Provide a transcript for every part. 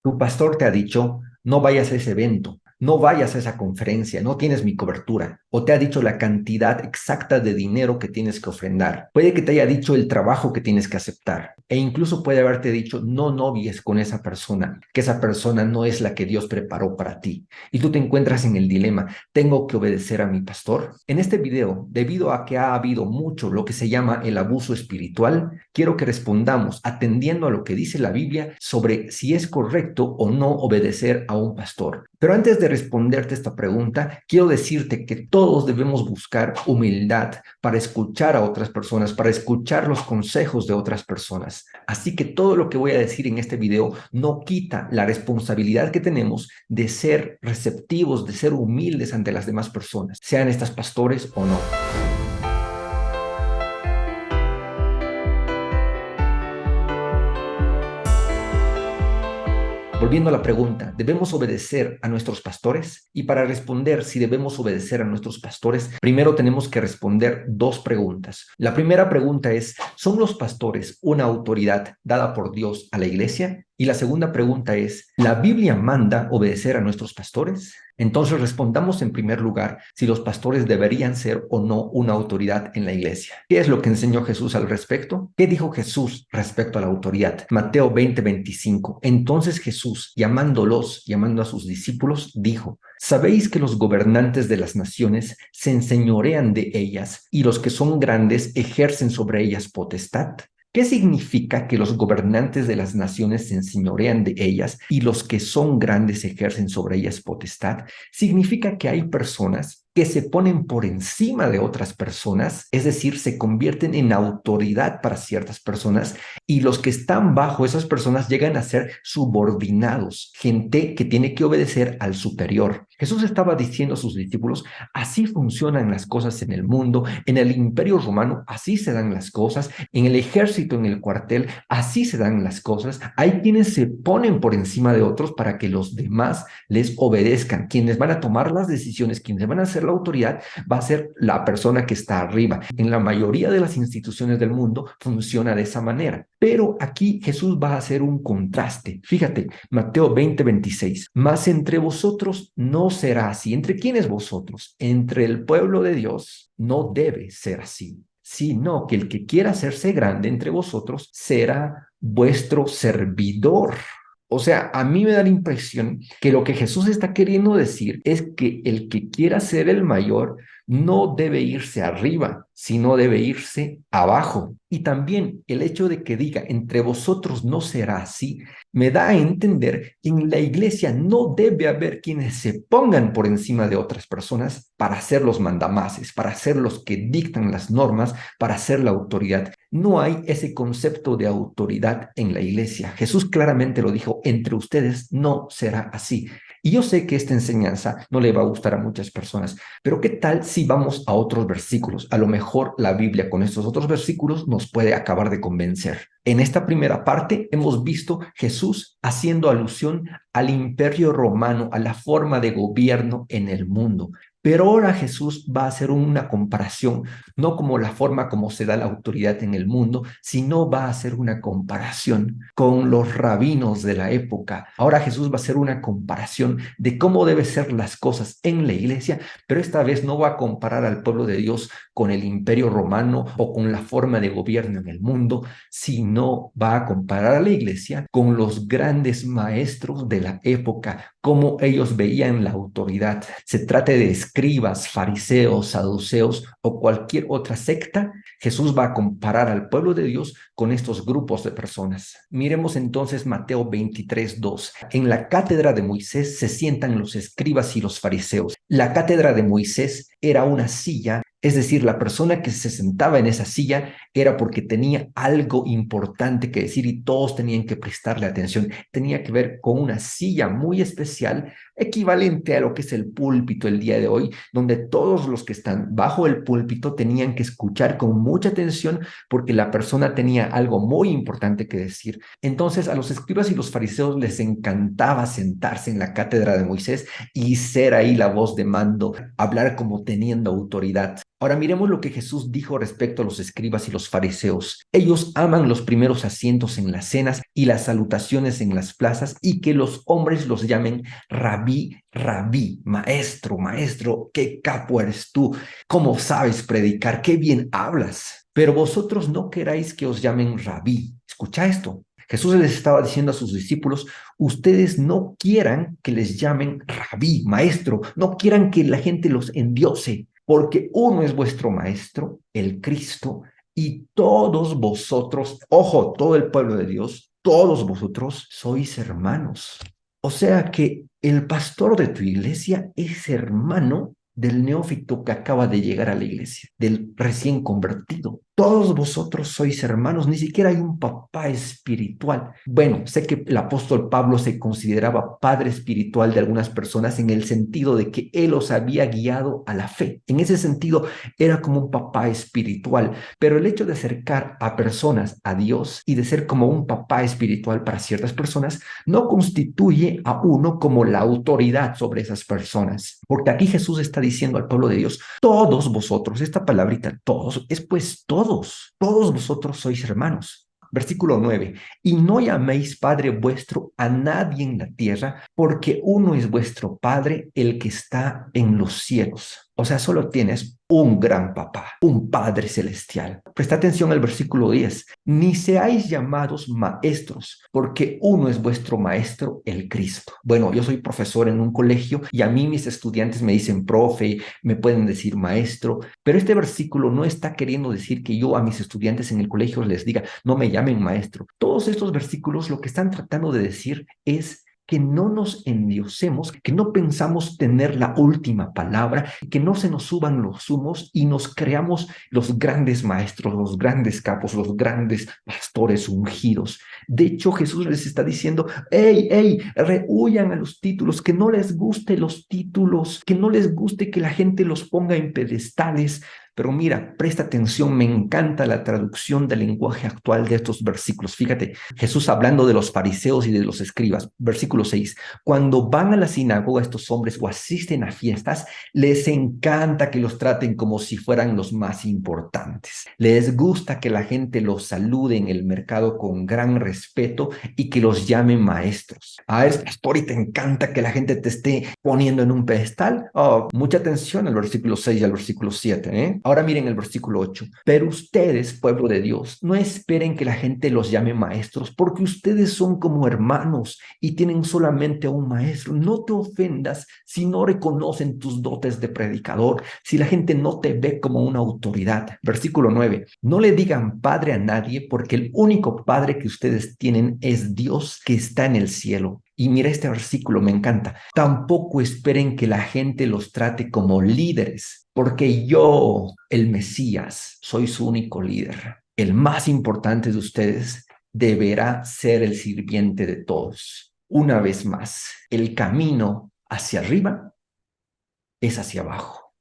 Tu pastor te ha dicho, no vayas a ese evento, no vayas a esa conferencia, no tienes mi cobertura. O te ha dicho la cantidad exacta de dinero que tienes que ofrendar. Puede que te haya dicho el trabajo que tienes que aceptar. E incluso puede haberte dicho, no novies con esa persona, que esa persona no es la que Dios preparó para ti. Y tú te encuentras en el dilema, ¿tengo que obedecer a mi pastor? En este video, debido a que ha habido mucho lo que se llama el abuso espiritual, quiero que respondamos atendiendo a lo que dice la Biblia sobre si es correcto o no obedecer a un pastor. Pero antes de responderte esta pregunta, quiero decirte que todos debemos buscar humildad para escuchar a otras personas, para escuchar los consejos de otras personas. Así que todo lo que voy a decir en este video no quita la responsabilidad que tenemos de ser receptivos, de ser humildes ante las demás personas, sean estas pastores o no. Volviendo a la pregunta, ¿debemos obedecer a nuestros pastores? Y para responder si debemos obedecer a nuestros pastores, primero tenemos que responder dos preguntas. La primera pregunta es, ¿son los pastores una autoridad dada por Dios a la iglesia? Y la segunda pregunta es, ¿la Biblia manda obedecer a nuestros pastores? Entonces respondamos en primer lugar si los pastores deberían ser o no una autoridad en la iglesia. ¿Qué es lo que enseñó Jesús al respecto? ¿Qué dijo Jesús respecto a la autoridad? Mateo 20:25. Entonces Jesús, llamando a sus discípulos, dijo, ¿sabéis que los gobernantes de las naciones se enseñorean de ellas y los que son grandes ejercen sobre ellas potestad? ¿Qué significa que los gobernantes de las naciones se enseñorean de ellas y los que son grandes ejercen sobre ellas potestad? Significa que hay personas que se ponen por encima de otras personas, es decir, se convierten en autoridad para ciertas personas y los que están bajo esas personas llegan a ser subordinados, gente que tiene que obedecer al superior. Jesús estaba diciendo a sus discípulos, así funcionan las cosas en el mundo, en el imperio romano, así se dan las cosas, en el ejército, en el cuartel, así se dan las cosas. Hay quienes se ponen por encima de otros para que los demás les obedezcan. Quienes van a tomar las decisiones, quienes van a ser la autoridad, va a ser la persona que está arriba. En la mayoría de las instituciones del mundo funciona de esa manera. Pero aquí Jesús va a hacer un contraste. Fíjate, Mateo 20:26. Mas entre vosotros no será así. ¿Entre quiénes vosotros? Entre el pueblo de Dios no debe ser así, sino que el que quiera hacerse grande entre vosotros será vuestro servidor. O sea, a mí me da la impresión que lo que Jesús está queriendo decir es que el que quiera ser el mayor no debe irse arriba, sino debe irse abajo. Y también el hecho de que diga, entre vosotros no será así, me da a entender que en la iglesia no debe haber quienes se pongan por encima de otras personas para ser los mandamases, para ser los que dictan las normas, para ser la autoridad. No hay ese concepto de autoridad en la iglesia. Jesús claramente lo dijo, entre ustedes no será así. Y yo sé que esta enseñanza no le va a gustar a muchas personas, pero ¿qué tal si vamos a otros versículos? A lo mejor la Biblia con estos otros versículos nos puede acabar de convencer. En esta primera parte hemos visto Jesús haciendo alusión al imperio romano, a la forma de gobierno en el mundo. Pero ahora Jesús va a hacer una comparación, no como la forma como se da la autoridad en el mundo, sino va a hacer una comparación con los rabinos de la época. Ahora Jesús va a hacer una comparación de cómo deben ser las cosas en la iglesia, pero esta vez no va a comparar al pueblo de Dios con el imperio romano o con la forma de gobierno en el mundo, sino va a comparar a la iglesia con los grandes maestros de la época, cómo ellos veían la autoridad. Se trate de escribas, fariseos, saduceos o cualquier otra secta, Jesús va a comparar al pueblo de Dios con estos grupos de personas. Miremos entonces Mateo 23:2. En la cátedra de Moisés se sientan los escribas y los fariseos. La cátedra de Moisés era una silla, es decir, la persona que se sentaba en esa silla era porque tenía algo importante que decir y todos tenían que prestarle atención. Tenía que ver con una silla muy especial, equivalente a lo que es el púlpito el día de hoy, donde todos los que están bajo el púlpito tenían que escuchar con mucha atención porque la persona tenía algo muy importante que decir. Entonces a los escribas y los fariseos les encantaba sentarse en la cátedra de Moisés y ser ahí la voz de mando, hablar como teniendo autoridad. Ahora miremos lo que Jesús dijo respecto a los escribas y los fariseos. Ellos aman los primeros asientos en las cenas y las salutaciones en las plazas y que los hombres los llamen rabí, rabí, maestro, maestro, qué capo eres tú, cómo sabes predicar, qué bien hablas. Pero vosotros no queráis que os llamen rabí. Escucha esto. Jesús les estaba diciendo a sus discípulos, ustedes no quieran que les llamen rabí, maestro, no quieran que la gente los endiose, porque uno es vuestro maestro, el Cristo, y todos vosotros, ojo, todo el pueblo de Dios, todos vosotros sois hermanos. O sea que el pastor de tu iglesia es hermano del neófito que acaba de llegar a la iglesia, del recién convertido. Todos vosotros sois hermanos, ni siquiera hay un papá espiritual. Bueno, sé que el apóstol Pablo se consideraba padre espiritual de algunas personas en el sentido de que él los había guiado a la fe. En ese sentido, era como un papá espiritual, pero el hecho de acercar a personas a Dios y de ser como un papá espiritual para ciertas personas no constituye a uno como la autoridad sobre esas personas. Porque aquí Jesús está diciendo al pueblo de Dios, todos vosotros, esta palabrita, todos, es pues todos vosotros sois hermanos. Versículo 9, y no llaméis Padre vuestro a nadie en la tierra, porque uno es vuestro Padre, el que está en los cielos. O sea, solo tienes un gran papá, un Padre celestial. Presta atención al versículo 10. Ni seáis llamados maestros, porque uno es vuestro maestro, el Cristo. Bueno, yo soy profesor en un colegio y a mí mis estudiantes me dicen profe, me pueden decir maestro, pero este versículo no está queriendo decir que yo a mis estudiantes en el colegio les diga, no me llamen maestro. Todos estos versículos lo que están tratando de decir es que no nos endiosemos, que no pensamos tener la última palabra, que no se nos suban los humos y nos creamos los grandes maestros, los grandes capos, los grandes pastores ungidos. De hecho, Jesús les está diciendo, hey, rehuyan a los títulos, que no les guste los títulos, que no les guste que la gente los ponga en pedestales. Pero mira, presta atención, me encanta la traducción del lenguaje actual de estos versículos. Fíjate, Jesús hablando de los fariseos y de los escribas. Versículo 6. Cuando van a la sinagoga estos hombres o asisten a fiestas, les encanta que los traten como si fueran los más importantes. Les gusta que la gente los salude en el mercado con gran respeto y que los llamen maestros. Eres pastor y te encanta que la gente te esté poniendo en un pedestal. Oh, mucha atención al versículo 6 y al versículo 7, ¿eh? Ahora miren el versículo 8. Pero ustedes, pueblo de Dios, no esperen que la gente los llame maestros, porque ustedes son como hermanos y tienen solamente un maestro. No te ofendas si no reconocen tus dotes de predicador, si la gente no te ve como una autoridad. Versículo 9. No le digan padre a nadie, porque el único padre que ustedes tienen es Dios que está en el cielo. Y mira este versículo, me encanta. Tampoco esperen que la gente los trate como líderes, porque yo, el Mesías, soy su único líder. El más importante de ustedes deberá ser el sirviente de todos. Una vez más, el camino hacia arriba es hacia abajo.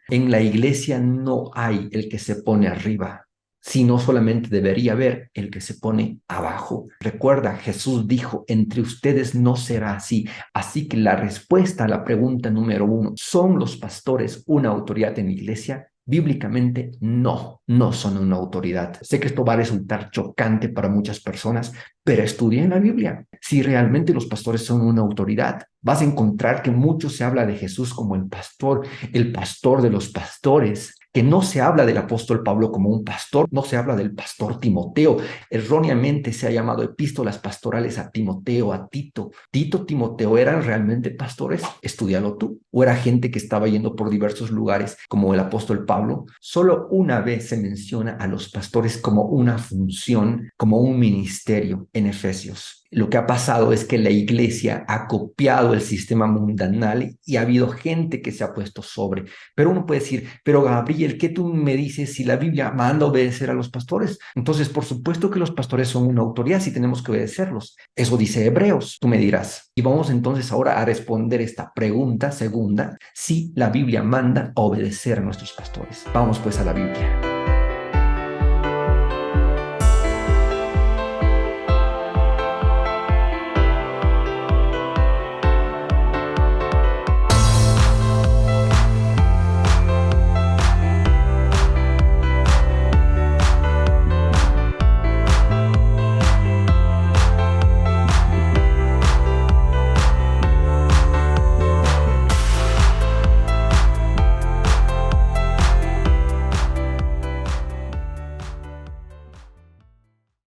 En la iglesia no hay el que se pone arriba, sino solamente debería haber el que se pone abajo. Recuerda, Jesús dijo, entre ustedes no será así. Así que la respuesta a la pregunta número 1, ¿son los pastores una autoridad en la iglesia? Bíblicamente, no son una autoridad. Sé que esto va a resultar chocante para muchas personas, pero estudia en la Biblia. Si realmente los pastores son una autoridad, vas a encontrar que mucho se habla de Jesús como el pastor de los pastores, que no se habla del apóstol Pablo como un pastor, no se habla del pastor Timoteo. Erróneamente se ha llamado epístolas pastorales a Timoteo, a Tito. Timoteo, ¿eran realmente pastores? Estudialo tú. ¿O era gente que estaba yendo por diversos lugares como el apóstol Pablo? Solo una vez se menciona a los pastores como una función, como un ministerio en Efesios. Lo que ha pasado es que la iglesia ha copiado el sistema mundanal y ha habido gente que se ha puesto sobre. Pero uno puede decir, pero Gabriel, ¿qué tú me dices si la Biblia manda obedecer a los pastores? Entonces, por supuesto que los pastores son una autoridad si tenemos que obedecerlos. Eso dice Hebreos, tú me dirás. Y vamos entonces ahora a responder esta pregunta segunda, si la Biblia manda obedecer a nuestros pastores. Vamos pues a la Biblia.